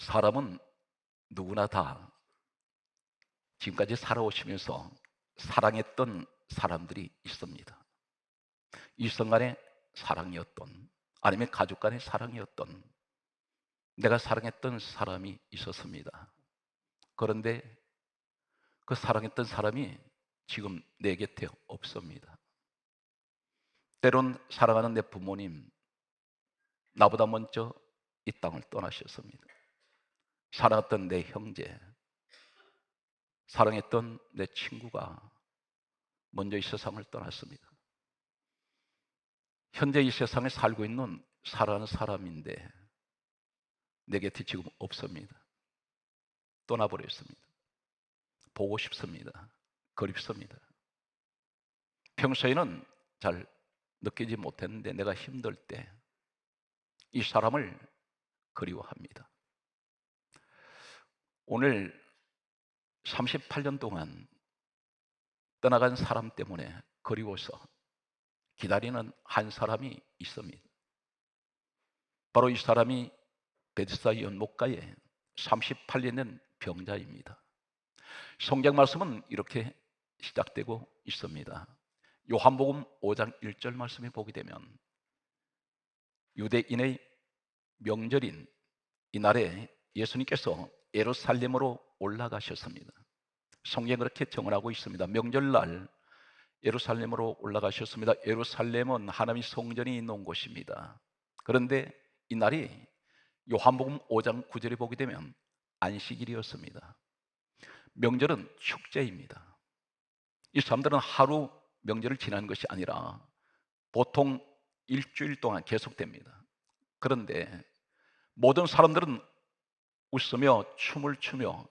사람은 누구나 다 지금까지 살아오시면서 사랑했던 사람들이 있습니다. 이성 간의 사랑이었던, 아니면 가족 간의 사랑이었던, 내가 사랑했던 사람이 있었습니다. 그런데 그 사랑했던 사람이 지금 내 곁에 없습니다. 때론 사랑하는 내 부모님, 나보다 먼저 이 땅을 떠나셨습니다. 사랑했던 내 형제, 사랑했던 내 친구가 먼저 이 세상을 떠났습니다. 현재 이 세상에 살고 있는 사랑하는 사람인데 내 곁에 지금 없습니다. 떠나버렸습니다. 보고 싶습니다. 그립습니다. 평소에는 잘 느끼지 못했는데 내가 힘들 때 이 사람을 그리워합니다. 오늘 38년 동안 떠나간 사람 때문에 그리워서 기다리는 한 사람이 있습니다. 바로 이 사람이 베드스다 연못가에 38년 된 병자입니다. 성경 말씀은 이렇게 시작되고 있습니다. 요한복음 5장 1절 말씀에 보게 되면 유대인의 명절인 이날에 예수님께서 예루살렘으로 올라가셨습니다. 성경에 그렇게 정언하고 있습니다. 명절날 예루살렘으로 올라가셨습니다. 예루살렘은 하나님의 성전이 있는 곳입니다. 그런데 이날이 요한복음 5장 9절에 보게 되면 안식일이었습니다. 명절은 축제입니다. 이 사람들은 하루 명절을 지나는 것이 아니라 보통 일주일 동안 계속됩니다. 그런데 모든 사람들은 웃으며 춤을 추며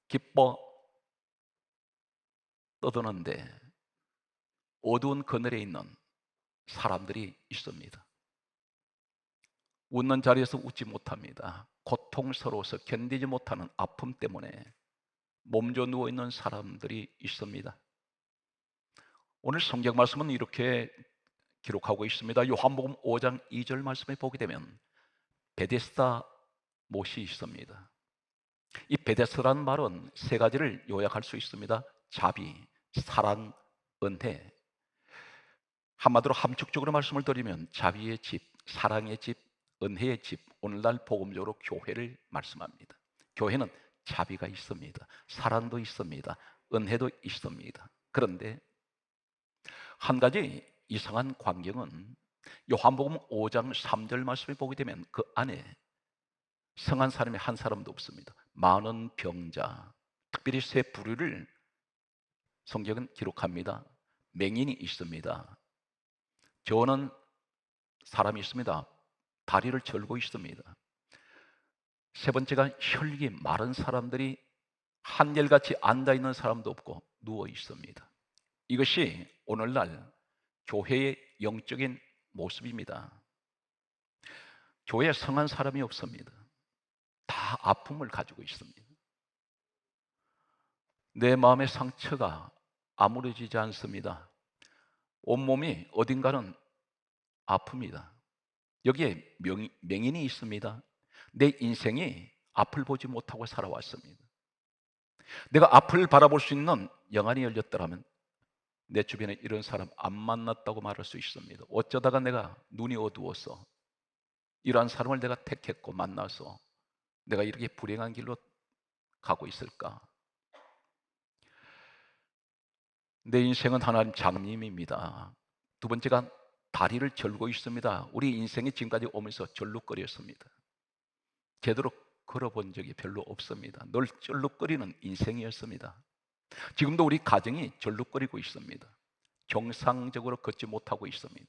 기뻐 떠드는데 어두운 그늘에 있는 사람들이 있습니다. 웃는 자리에서 웃지 못합니다. 고통스러워서 견디지 못하는 아픔 때문에 몸져 누워있는 사람들이 있습니다. 오늘 성경 말씀은 이렇게 기록하고 있습니다. 요한복음 5장 2절 말씀에 보게 되면 베데스다 못이 있습니다. 이 베데스라는 말은 세 가지를 요약할 수 있습니다. 자비, 사랑, 은혜. 한마디로 함축적으로 말씀을 드리면 자비의 집, 사랑의 집, 은혜의 집, 오늘날 복음적으로 교회를 말씀합니다. 교회는 자비가 있습니다. 사랑도 있습니다. 은혜도 있습니다. 그런데 한 가지 이상한 광경은 요한복음 5장 3절 말씀에 보게 되면 그 안에 성한 사람이 한 사람도 없습니다. 많은 병자, 특별히 세 부류를 성경은 기록합니다. 맹인이 있습니다. 저는 사람이 있습니다. 다리를 절고 있습니다. 세 번째가 혈기 마른 사람들이 한결같이 앉아있는 사람도 없고 누워 있습니다. 이것이 오늘날 교회의 영적인 모습입니다. 교회에 성한 사람이 없습니다. 다 아픔을 가지고 있습니다. 내 마음의 상처가 아무러지지 않습니다. 온몸이 어딘가는 아픕니다. 여기에 맹인이 있습니다. 내 인생이 앞을 보지 못하고 살아왔습니다. 내가 앞을 바라볼 수 있는 영안이 열렸더라면 내 주변에 이런 사람 안 만났다고 말할 수 있습니다. 어쩌다가 내가 눈이 어두워서 이러한 사람을 내가 택했고 만나서 내가 이렇게 불행한 길로 가고 있을까? 내 인생은 하나님 장님입니다. 두 번째가 다리를 절고 있습니다. 우리 인생이 지금까지 오면서 절룩거렸습니다. 제대로 걸어본 적이 별로 없습니다. 늘 절룩거리는 인생이었습니다. 지금도 우리 가정이 절룩거리고 있습니다. 정상적으로 걷지 못하고 있습니다.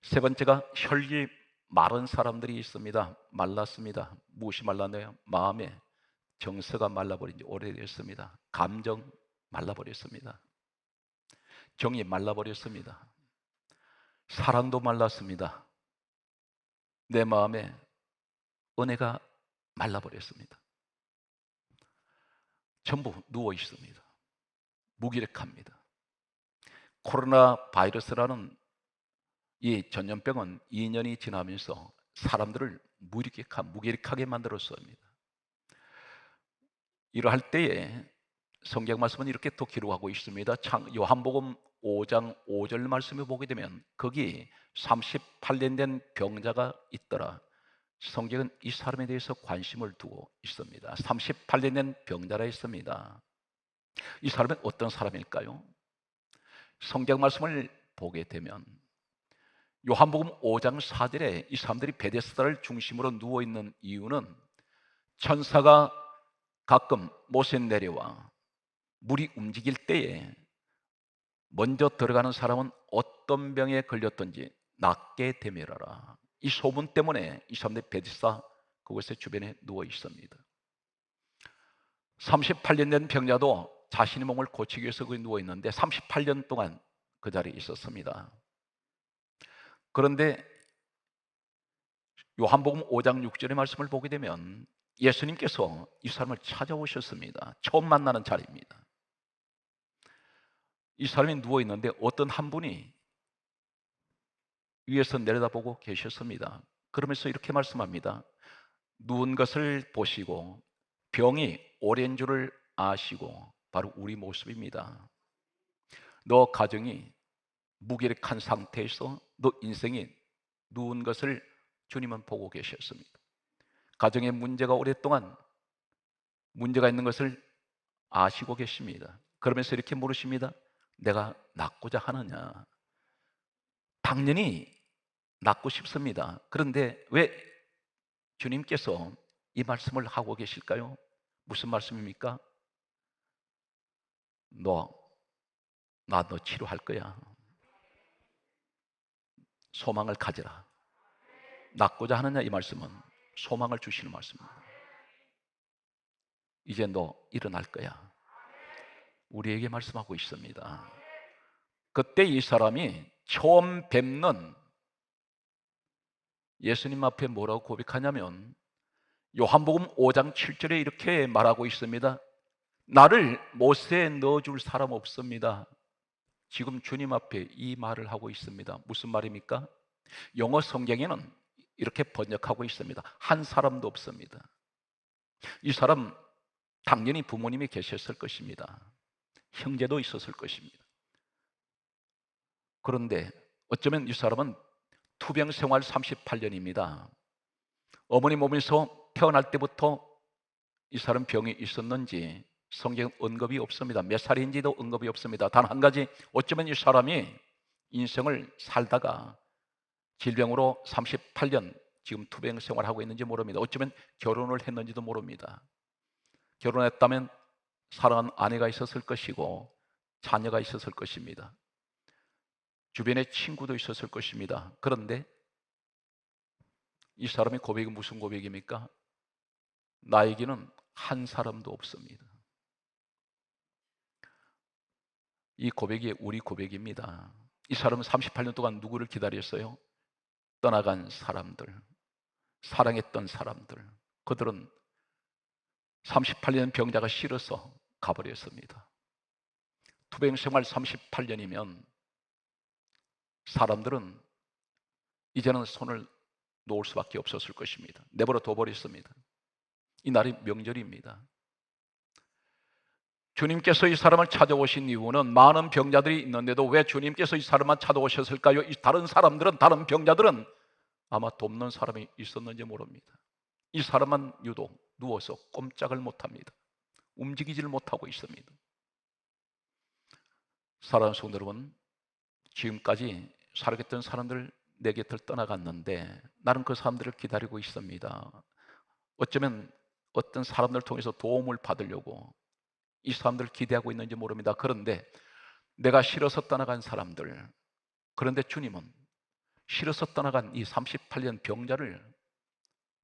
세 번째가 혈기 마른 사람들이 있습니다. 말랐습니다. 무엇이 말랐나요? 마음에 정서가 말라버린 지 오래됐습니다. 감정 말라버렸습니다. 정이 말라버렸습니다. 사랑도 말랐습니다. 내 마음에 은혜가 말라버렸습니다. 전부 누워 있습니다. 무기력합니다. 코로나 바이러스라는 이 전염병은 2년이 지나면서 사람들을 무기력하게 만들었습니다. 이러할 때에 성경 말씀은 이렇게 또 기록하고 있습니다. 요한복음 5장 5절 말씀을 보게 되면 거기 38년 된 병자가 있더라. 성경은 이 사람에 대해서 관심을 두고 있습니다. 38년 된 병자라 했습니다. 이 사람은 어떤 사람일까요? 성경 말씀을 보게 되면 요한복음 5장 4절에 이 사람들이 베데스다를 중심으로 누워있는 이유는 천사가 가끔 못에 내려와 물이 움직일 때에 먼저 들어가는 사람은 어떤 병에 걸렸든지 낫게 되밀어라. 이 소문 때문에 이 사람들이 베데스다 그곳에 주변에 누워 있습니다. 38년 된 병자도 자신의 몸을 고치기 위해서 거기 누워 있는데 38년 동안 그 자리에 있었습니다. 그런데 요한복음 5장 6절의 말씀을 보게 되면 예수님께서 이 사람을 찾아오셨습니다. 처음 만나는 자리입니다. 이 사람이 누워 있는데 어떤 한 분이 위에서 내려다보고 계셨습니다. 그러면서 이렇게 말씀합니다. 누운 것을 보시고 병이 오랜 줄을 아시고 바로 우리 모습입니다. 너 가정이 무기력한 상태에서 너 인생이 누운 것을 주님은 보고 계셨습니다. 가정에 문제가 오랫동안 문제가 있는 것을 아시고 계십니다. 그러면서 이렇게 물으십니다. 내가 낫고자 하느냐? 당연히 낫고 싶습니다. 그런데 왜 주님께서 이 말씀을 하고 계실까요? 무슨 말씀입니까? 너 치료할 거야. 소망을 가져라. 낫고자 하느냐? 이 말씀은 소망을 주시는 말씀입니다. 이제 너 일어날 거야. 우리에게 말씀하고 있습니다. 그때 이 사람이 처음 뵙는 예수님 앞에 뭐라고 고백하냐면 요한복음 5장 7절에 이렇게 말하고 있습니다. 나를 못에 넣어줄 사람 없습니다. 지금 주님 앞에 이 말을 하고 있습니다. 무슨 말입니까? 영어 성경에는 이렇게 번역하고 있습니다. 한 사람도 없습니다. 이 사람 당연히 부모님이 계셨을 것입니다. 형제도 있었을 것입니다. 그런데 어쩌면 이 사람은 투병 생활 38년입니다. 어머니 몸에서 태어날 때부터 이 사람 병이 있었는지 성경 언급이 없습니다. 몇 살인지도 언급이 없습니다. 단 한 가지, 어쩌면 이 사람이 인생을 살다가 질병으로 38년 지금 투병 생활하고 있는지 모릅니다. 어쩌면 결혼을 했는지도 모릅니다. 결혼했다면 사랑하는 아내가 있었을 것이고 자녀가 있었을 것입니다. 주변에 친구도 있었을 것입니다. 그런데 이 사람의 고백이 무슨 고백입니까? 나에게는 한 사람도 없습니다. 이 고백이 우리 고백입니다. 이 사람은 38년 동안 누구를 기다렸어요? 떠나간 사람들, 사랑했던 사람들. 그들은 38년 병자가 싫어서 가버렸습니다. 투병 생활 38년이면 사람들은 이제는 손을 놓을 수밖에 없었을 것입니다. 내버려 둬버렸습니다. 이 날이 명절입니다. 주님께서 이 사람을 찾아오신 이유는 많은 병자들이 있는데도 왜 주님께서 이 사람만 찾아오셨을까요? 이 다른 사람들은, 다른 병자들은 아마 돕는 사람이 있었는지 모릅니다. 이 사람만 유독 누워서 꼼짝을 못합니다. 움직이지를 못하고 있습니다. 사랑하는 성도 여러분, 지금까지 살아갔던 사람들 내 곁을 떠나갔는데 나는 그 사람들을 기다리고 있습니다. 어쩌면 어떤 사람들을 통해서 도움을 받으려고 이 사람들을 기대하고 있는지 모릅니다. 그런데 내가 싫어서 떠나간 사람들, 그런데 주님은 싫어서 떠나간 이 38년 병자를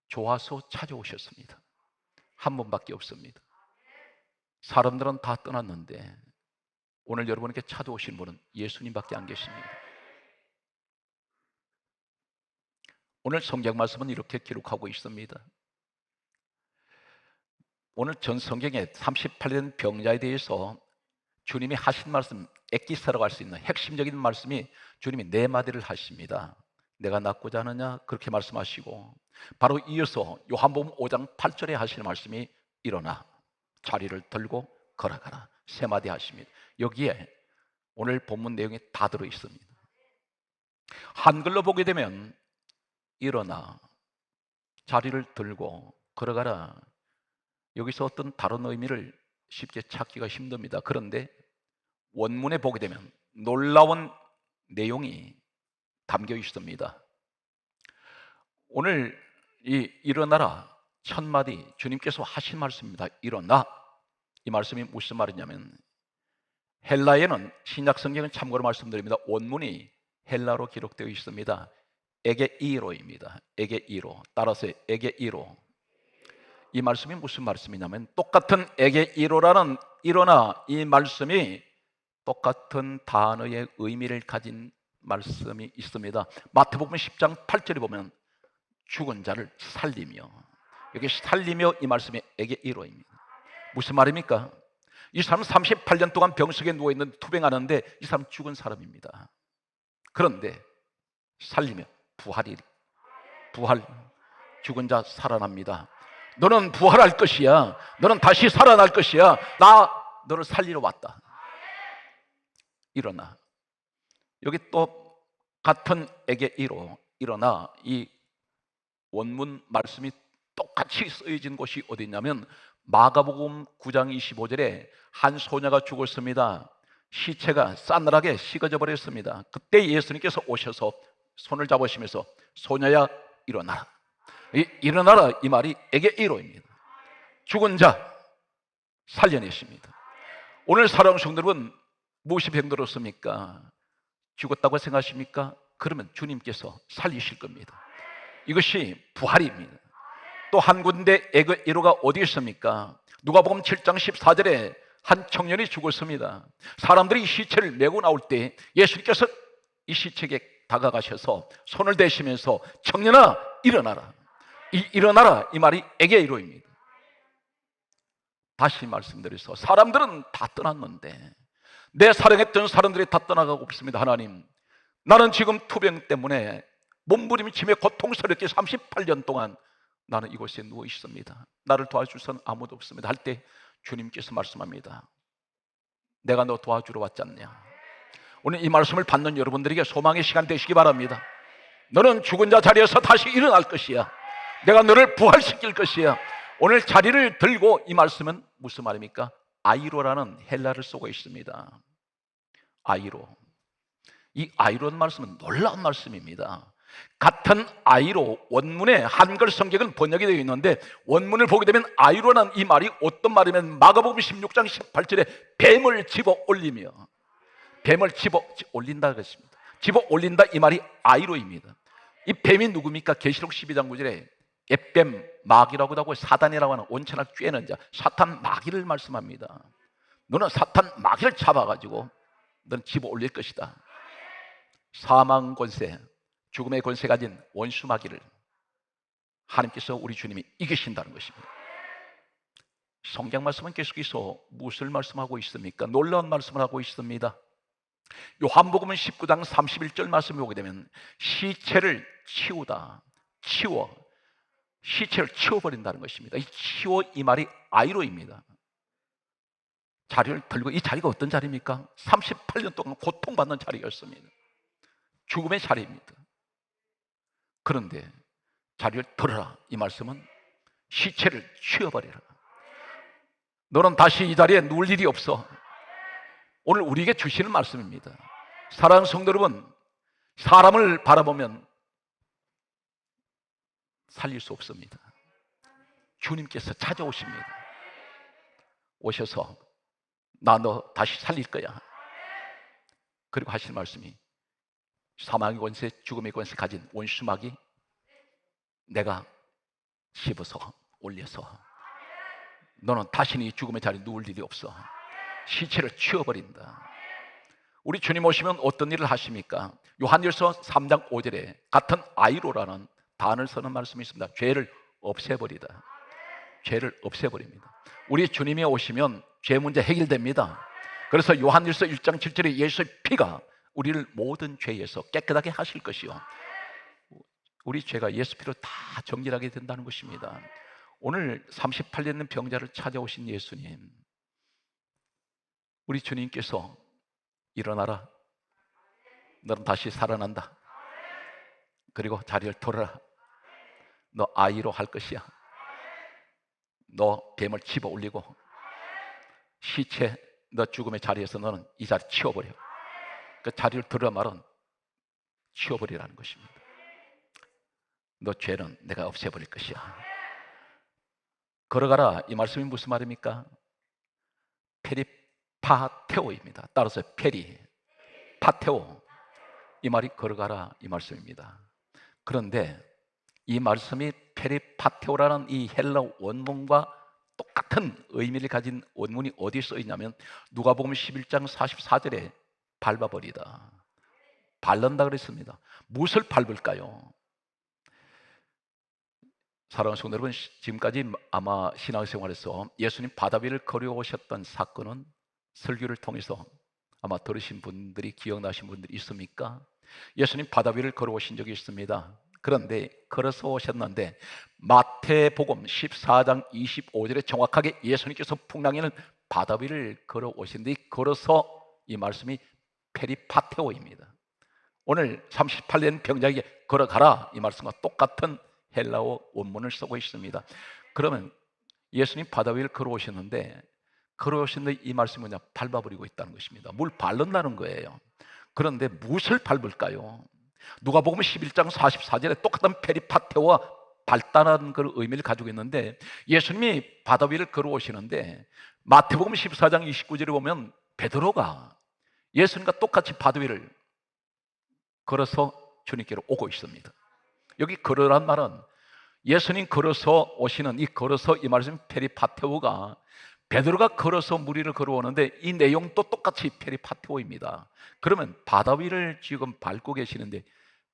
좋아서 찾아오셨습니다. 한 번밖에 없습니다. 사람들은 다 떠났는데 오늘 여러분에게 찾아오신 분은 예수님밖에 안 계십니다. 오늘 성경 말씀은 이렇게 기록하고 있습니다. 오늘 전 성경에 38년 병자에 대해서 주님이 하신 말씀, 엑기스라고 할 수 있는 핵심적인 말씀이 주님이 네 마디를 하십니다. 내가 낫고자 하느냐? 그렇게 말씀하시고 바로 이어서 요한복음 5장 8절에 하시는 말씀이 일어나 자리를 들고 걸어가라 세 마디 하십니다. 여기에 오늘 본문 내용이 다 들어 있습니다. 한글로 보게 되면 일어나 자리를 들고 걸어가라, 여기서 어떤 다른 의미를 쉽게 찾기가 힘듭니다. 그런데 원문에 보게 되면 놀라운 내용이 담겨 있습니다. 오늘 이 일어나라 첫 마디 주님께서 하신 말씀입니다. 일어나, 이 말씀이 무슨 말이냐면 헬라에는 신약 성경은 참고로 말씀드립니다. 원문이 헬라로 기록되어 있습니다. 에게이로입니다. 에게이로. 따라서 에게이로. 이 말씀이 무슨 말씀이냐면 똑같은 에게이로라는 일어나 이 말씀이 똑같은 단어의 의미를 가진 말씀이 있습니다. 마태복음 10장 8절에 보면 죽은 자를 살리며, 여기 살리며 이 말씀이 에게이로입니다. 무슨 말입니까? 이 사람은 38년 동안 병석에 누워있는 투병하는데 이 사람은 죽은 사람입니다. 그런데 살리며 부활, 죽은 자 살아납니다. 너는 부활할 것이야. 너는 다시 살아날 것이야. 나 너를 살리러 왔다. 일어나. 여기 또 같은 에게이로 일어나, 이 원문 말씀이 똑같이 쓰여진 곳이 어디 있냐면 마가복음 9장 25절에 한 소녀가 죽었습니다. 시체가 싸늘하게 식어져 버렸습니다. 그때 예수님께서 오셔서 손을 잡으시면서 소녀야 일어나라. 이 일어나라 이 말이 에게이로입니다. 죽은 자 살려내십니다. 오늘 사랑하는 성도 여러분, 무엇이 병들었습니까? 죽었다고 생각하십니까? 그러면 주님께서 살리실 겁니다. 이것이 부활입니다. 또 한 군데 에게이로가 어디 있습니까? 누가복음 7장 14절에 한 청년이 죽었습니다. 사람들이 이 시체를 메고 나올 때 예수님께서 이 시체에게 다가가셔서 손을 대시면서 청년아 일어나라. 이 일어나라 이 말이 에게이로입니다. 다시 말씀드려서 사람들은 다 떠났는데 내 사랑했던 사람들이 다 떠나가고 있습니다. 하나님, 나는 지금 투병 때문에 몸부림치며 고통스럽게 38년 동안 나는 이곳에 누워 있습니다. 나를 도와줄 사람은 아무도 없습니다. 할 때 주님께서 말씀합니다. 내가 너 도와주러 왔지 않냐. 오늘 이 말씀을 받는 여러분들에게 소망의 시간 되시기 바랍니다. 너는 죽은 자 자리에서 다시 일어날 것이야. 내가 너를 부활시킬 것이야. 오늘 자리를 들고, 이 말씀은 무슨 말입니까? 아이로라는 헬라를 쓰고 있습니다. 아이로. 이 아이로는 말씀은 놀라운 말씀입니다. 같은 아이로, 원문에 한글 성경은 번역이 되어 있는데 원문을 보게 되면 아이로라는 이 말이 어떤 말이면 마가복음 16장 18절에 뱀을 집어 올리며, 뱀을 집어 올린다 그랬습니다. 집어 올린다 이 말이 아이로입니다. 이 뱀이 누굽니까? 계시록 12장 9절에 갯뱀, 마귀라고도 하고 사단이라고 하는 온천을 쬐는 자, 사탄 마귀를 말씀합니다. 너는 사탄 마귀를 잡아가지고 너는 집어 올릴 것이다. 사망 권세, 죽음의 권세 가진 원수 마귀를 하나님께서, 우리 주님이 이기신다는 것입니다. 성경 말씀은 계속해서 무엇을 말씀하고 있습니까? 놀라운 말씀을 하고 있습니다. 요한복음은 19장 31절 말씀을 보게 되면 시체를 치우다, 시체를 치워버린다는 것입니다. 이 치워 이 말이 아이로입니다. 자리를 들고, 이 자리가 어떤 자리입니까? 38년 동안 고통받는 자리였습니다. 죽음의 자리입니다. 그런데 자리를 들어라 이 말씀은 시체를 치워버리라. 너는 다시 이 자리에 누울 일이 없어. 오늘 우리에게 주시는 말씀입니다. 사랑하는 성도 여러분, 사람을 바라보면 살릴 수 없습니다. 주님께서 찾아오십니다. 오셔서 나 너 다시 살릴 거야. 그리고 하실 말씀이 사망의 권세, 죽음의 권세 가진 원수마귀 내가 씹어서 올려서 너는 다시는 이 죽음의 자리에 누울 일이 없어. 시체를 치워버린다. 우리 주님 오시면 어떤 일을 하십니까? 요한일서 3장 5절에 같은 아이로라는 단을 쓰는 말씀이 있습니다. 죄를 없애버리다. 죄를 없애버립니다. 우리 주님이 오시면 죄 문제 해결됩니다. 그래서 요한일서 1장 7절에 예수의 피가 우리를 모든 죄에서 깨끗하게 하실 것이요, 우리 죄가 예수 피로 다 정결하게 된다는 것입니다. 오늘 38년 된 병자를 찾아오신 예수님, 우리 주님께서 일어나라, 너는 다시 살아난다, 그리고 자리를 돌아라, 너 아이로 할 것이야, 너 뱀을 집어 올리고 시체 너 죽음의 자리에서 너는 이 자리 치워버려. 그 자리를 들어 말은 치워버리라는 것입니다. 너 죄는 내가 없애버릴 것이야. 걸어가라, 이 말씀이 무슨 말입니까? 페리파테오입니다. 따라서 페리, 파테오, 이 말이 걸어가라 이 말씀입니다. 그런데 이 말씀이 페리파테오라는 이 헬라 원문과 똑같은 의미를 가진 원문이 어디에 써 있냐면 누가복음 11장 44절에 밟아버리다, 밟는다 그랬습니다. 무엇을 밟을까요? 사랑하는 성도 여러분, 지금까지 아마 신앙생활에서 예수님 바다 위를 걸어오셨던 사건은 설교를 통해서 아마 들으신 분들이, 기억나신 분들이 있습니까? 예수님 바다 위를 걸어오신 적이 있습니다. 그런데 걸어서 오셨는데 마태복음 14장 25절에 정확하게 예수님께서 풍랑에는 바다 위를 걸어오신데, 걸어서 이 말씀이 페리파테오입니다. 오늘 38년 병자에게 걸어가라 이 말씀과 똑같은 헬라어 원문을 쓰고 있습니다. 그러면 예수님 바다 위를 걸어오셨는데, 걸어오셨는데 이 말씀이 뭐냐? 밟아버리고 있다는 것입니다. 뭘 밟는다는 거예요. 그런데 무엇을 밟을까요? 누가복음 11장 44절에 똑같은 페리파테와 발단한 그 의미를 가지고 있는데, 예수님이 바다 위를 걸어오시는데 마태복음 14장 29절에 보면 베드로가 예수님과 똑같이 바다 위를 걸어서 주님께로 오고 있습니다. 여기 걸으란 말은 예수님 걸어서 오시는 이 걸어서 이 말씀 페리파테오가 베드로가 걸어서 물 위를 걸어오는데 이 내용도 똑같이 페리파테오입니다. 그러면 바다 위를 지금 밟고 계시는데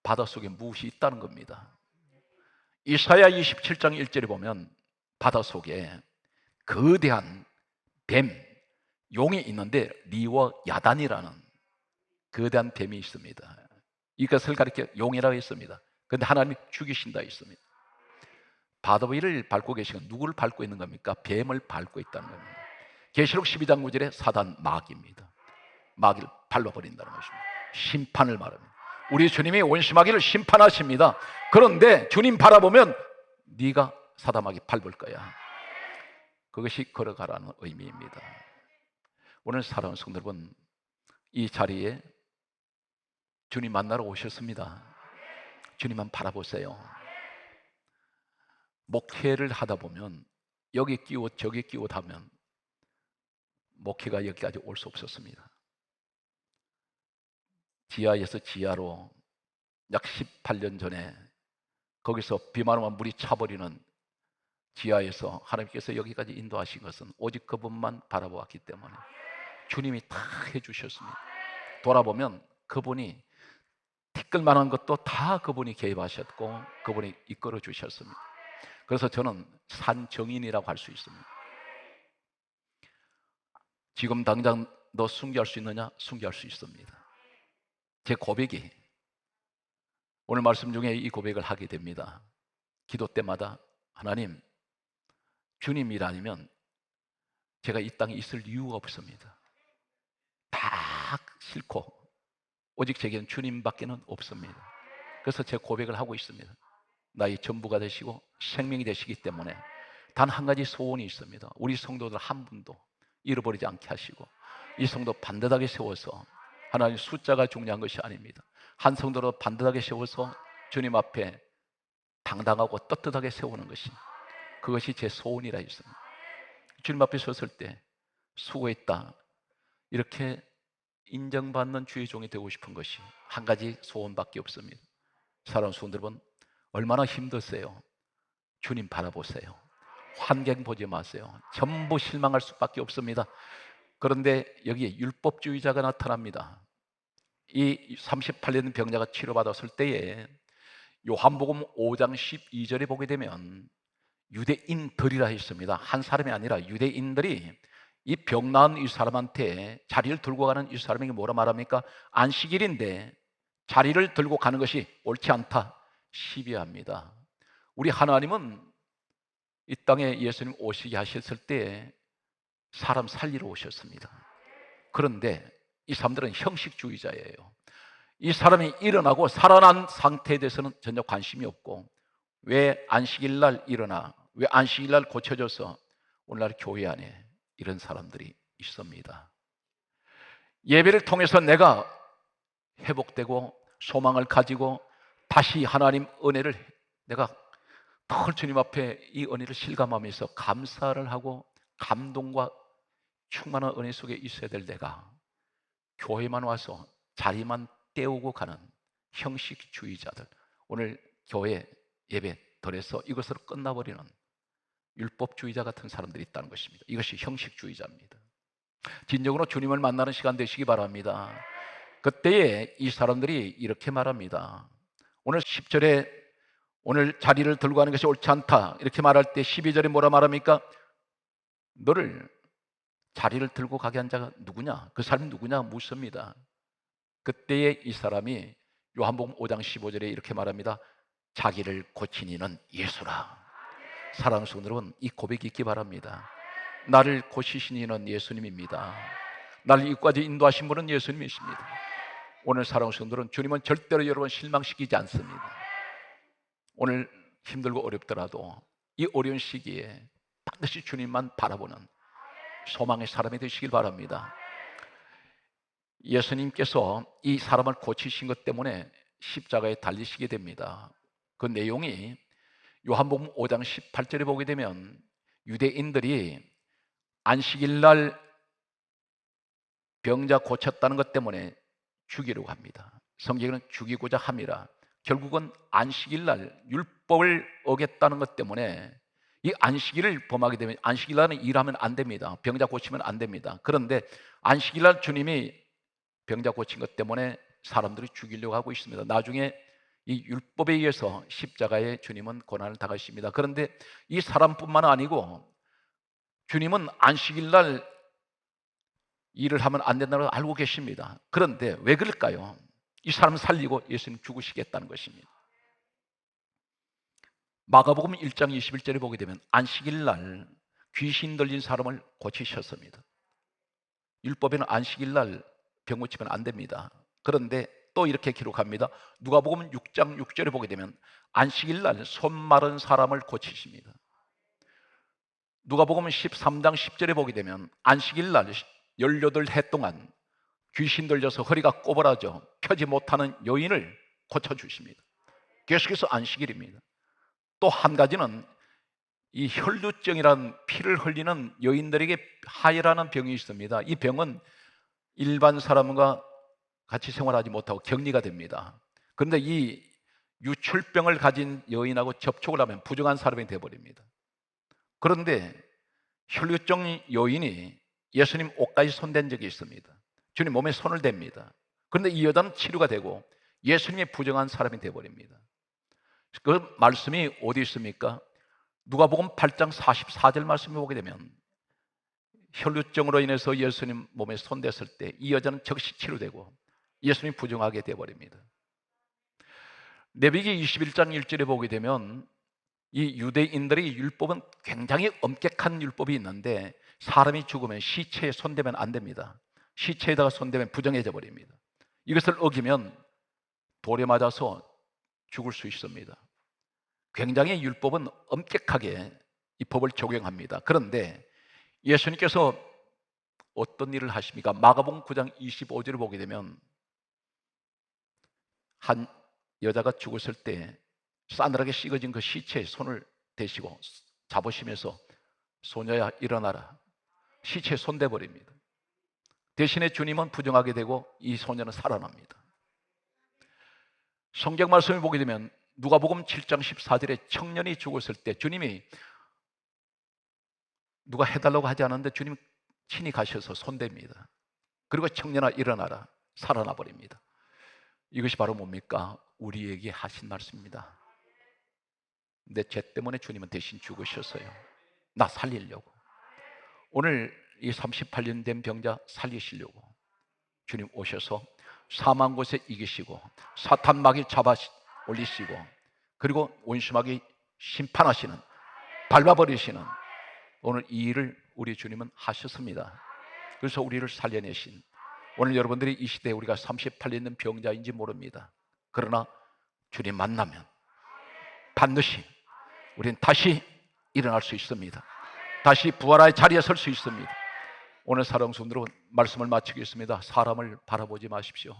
바닷속에 무엇이 있다는 겁니다. 이사야 27장 1절에 보면 바닷속에 거대한 뱀, 용이 있는데 리워 야단이라는 거대한 뱀이 있습니다. 이것을 가리켜 용이라고 했습니다. 그런데 하나님이 죽이신다 했습니다. 바다 위를 밟고 계시고 누구를 밟고 있는 겁니까? 뱀을 밟고 있다는 겁니다. 계시록 12장 9절에 사단 마귀입니다. 마귀를 밟아버린다는 것입니다. 심판을 말합니다. 우리 주님이 원수마귀를 심판하십니다. 그런데 주님 바라보면 네가 사단 마귀 밟을 거야. 그것이 걸어가라는 의미입니다. 오늘 사랑하는 성도 여러분, 이 자리에 주님 만나러 오셨습니다. 주님만 바라보세요. 목회를 하다 보면 여기 끼워 저기 끼워 하면 목회가 여기까지 올 수 없었습니다. 지하에서 지하로 약 18년 전에 거기서 비만 오면 물이 차버리는 지하에서 하나님께서 여기까지 인도하신 것은 오직 그분만 바라보았기 때문에 주님이 다 해주셨습니다. 돌아보면 그분이 티끌만한 것도 다 그분이 개입하셨고 그분이 이끌어 주셨습니다. 그래서 저는 산정인이라고 할 수 있습니다. 지금 당장 너 순교할 수 있느냐? 순교할 수 있습니다. 제 고백이 오늘 말씀 중에 이 고백을 하게 됩니다. 기도 때마다 하나님, 주님이 아니면 제가 이 땅에 있을 이유가 없습니다. 다 싫고 오직 제게는 주님밖에는 없습니다. 그래서 제 고백을 하고 있습니다. 나의 전부가 되시고 생명이 되시기 때문에 단 한 가지 소원이 있습니다. 우리 성도들 한 분도 잃어버리지 않게 하시고 이 성도 반듯하게 세워서, 하나님 숫자가 중요한 것이 아닙니다. 한 성도로 반듯하게 세워서 주님 앞에 당당하고 떳떳하게 세우는 것이, 그것이 제 소원이라 했습니다. 주님 앞에 섰을 때 수고했다 이렇게 인정받는 주의 종이 되고 싶은 것이 한 가지 소원밖에 없습니다. 사랑하는 성도 여러분, 얼마나 힘드세요? 주님 바라보세요. 환경 보지 마세요. 전부 실망할 수밖에 없습니다. 그런데 여기에 율법주의자가 나타납니다. 이 38년 병자가 치료받았을 때에 요한복음 5장 12절에 보게 되면 유대인들이라 했습니다. 한 사람이 아니라 유대인들이 이 병 나은 이 사람한테 자리를 들고 가는 이 사람에게 뭐라 말합니까? 안식일인데 자리를 들고 가는 것이 옳지 않다. 시비합니다. 우리 하나님은 이 땅에 예수님 오시게 하셨을 때 사람 살리러 오셨습니다. 그런데 이 사람들은 형식주의자예요. 이 사람이 일어나고 살아난 상태에 대해서는 전혀 관심이 없고, 왜 안식일 날 일어나, 왜 안식일 날 고쳐져서 오늘날 교회 안에 이런 사람들이 있습니다. 예배를 통해서 내가 회복되고 소망을 가지고 다시 하나님 은혜를, 내가 늘 주님 앞에 이 은혜를 실감하면서 감사를 하고 감동과 충만한 은혜 속에 있어야 될 내가 교회만 와서 자리만 때우고 가는 형식주의자들, 오늘 교회 예배 덜해서 이것으로 끝나버리는 율법주의자 같은 사람들이 있다는 것입니다. 이것이 형식주의자입니다. 진정으로 주님을 만나는 시간 되시기 바랍니다. 그때에 이 사람들이 이렇게 말합니다. 오늘 10절에 오늘 자리를 들고 가는 것이 옳지 않다 이렇게 말할 때 12절에 뭐라 말합니까? 너를 자리를 들고 가게 한 자가 누구냐? 그 사람이 누구냐? 묻습니다. 그때에 이 사람이 요한복음 5장 15절에 이렇게 말합니다. 자기를 고친 이는 예수라. 사랑하는 성도 여러분, 이 고백이 있기 바랍니다. 나를 고치신 이는 예수님입니다. 나를 이까지 인도하신 분은 예수님이십니다. 오늘 사랑하는 성도들은 주님은 절대로 여러분 실망시키지 않습니다. 오늘 힘들고 어렵더라도 이 어려운 시기에 반드시 주님만 바라보는 소망의 사람이 되시길 바랍니다. 예수님께서 이 사람을 고치신 것 때문에 십자가에 달리시게 됩니다. 그 내용이 요한복음 5장 18절에 보게 되면 유대인들이 안식일 날 병자 고쳤다는 것 때문에 죽이려고 합니다. 성경에는 죽이고자 함이라. 결국은 안식일 날 율법을 어겼다는 것 때문에 이 안식일을 범하게 되면, 안식일 날은 일하면 안 됩니다. 병자 고치면 안 됩니다. 그런데 안식일 날 주님이 병자 고친 것 때문에 사람들이 죽이려고 하고 있습니다. 나중에 이 율법에 의해서 십자가에 주님은 고난을 당하십니다. 그런데 이 사람뿐만 아니고 주님은 안식일 날 일을 하면 안 된다는 걸 알고 계십니다. 그런데 왜 그럴까요? 이 사람 살리고 예수님 죽으시겠다는 것입니다. 마가복음 1장 21절에 보게 되면 안식일 날 귀신 들린 사람을 고치셨습니다. 율법에는 안식일 날 병 고치면 안 됩니다. 그런데 또 이렇게 기록합니다. 누가복음 6장 6절에 보게 되면 안식일 날 손 마른 사람을 고치십니다. 누가복음 13장 10절에 보게 되면 안식일 날 18해 동안 귀신 들려서 허리가 꼬부라져 펴지 못하는 여인을 고쳐주십니다. 계속해서 안식일입니다. 또 한 가지는 이 혈루증이라는 피를 흘리는 여인들에게 하혈하는 병이 있습니다. 이 병은 일반 사람과 같이 생활하지 못하고 격리가 됩니다. 그런데 이 유출병을 가진 여인하고 접촉을 하면 부정한 사람이 되어버립니다. 그런데 혈루증 여인이 예수님 옷까지 손댄 적이 있습니다. 주님 몸에 손을 댑니다. 그런데 이 여자는 치료가 되고 예수님의 부정한 사람이 되어버립니다. 그 말씀이 어디 있습니까? 누가복음 8장 44절 말씀을 보게 되면 혈루증으로 인해서 예수님 몸에 손댔을 때 이 여자는 즉시 치료되고 예수님이 부정하게 되어버립니다. 레위기 21장 1절에 보게 되면 이 유대인들의 율법은 굉장히 엄격한 율법이 있는데 사람이 죽으면 시체에 손대면 안 됩니다. 시체에다가 손대면 부정해져 버립니다. 이것을 어기면 돌에 맞아서 죽을 수 있습니다. 굉장히 율법은 엄격하게 이 법을 적용합니다. 그런데 예수님께서 어떤 일을 하십니까? 마가복음 9장 25절을 보게 되면 한 여자가 죽었을 때 싸늘하게 식어진 그 시체에 손을 대시고 잡으시면서 소녀야 일어나라. 시체에 손대버립니다. 대신에 주님은 부정하게 되고 이 소녀는 살아납니다. 성경 말씀을 보게 되면 누가복음 7장 14절에 청년이 죽었을 때 주님이 누가 해달라고 하지 않았는데 주님 친히 가셔서 손댑니다. 그리고 청년아 일어나라. 살아나 버립니다. 이것이 바로 뭡니까? 우리에게 하신 말씀입니다. 내 죄 때문에 주님은 대신 죽으셨어요. 나 살리려고. 오늘 이 38년 된 병자 살리시려고 주님 오셔서 사망 곳에 이기시고 사탄 마귀 잡아 올리시고 그리고 원심하게 심판하시는, 밟아버리시는 오늘 이 일을 우리 주님은 하셨습니다. 그래서 우리를 살려내신, 오늘 여러분들이 이 시대에 우리가 38년 병자인지 모릅니다. 그러나 주님 만나면 반드시 우리는 다시 일어날 수 있습니다. 다시 부활의 자리에 설 수 있습니다. 오늘 사랑하는 성도들, 말씀을 마치겠습니다. 사람을 바라보지 마십시오.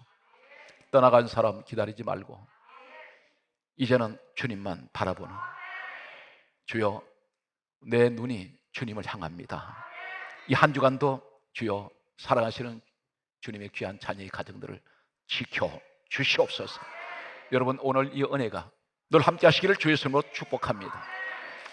떠나간 사람 기다리지 말고 이제는 주님만 바라보는, 주여 내 눈이 주님을 향합니다. 이 한 주간도 주여 사랑하시는 주님의 귀한 자녀의 가정들을 지켜 주시옵소서. 여러분, 오늘 이 은혜가 늘 함께 하시기를 주의 이름으로 축복합니다.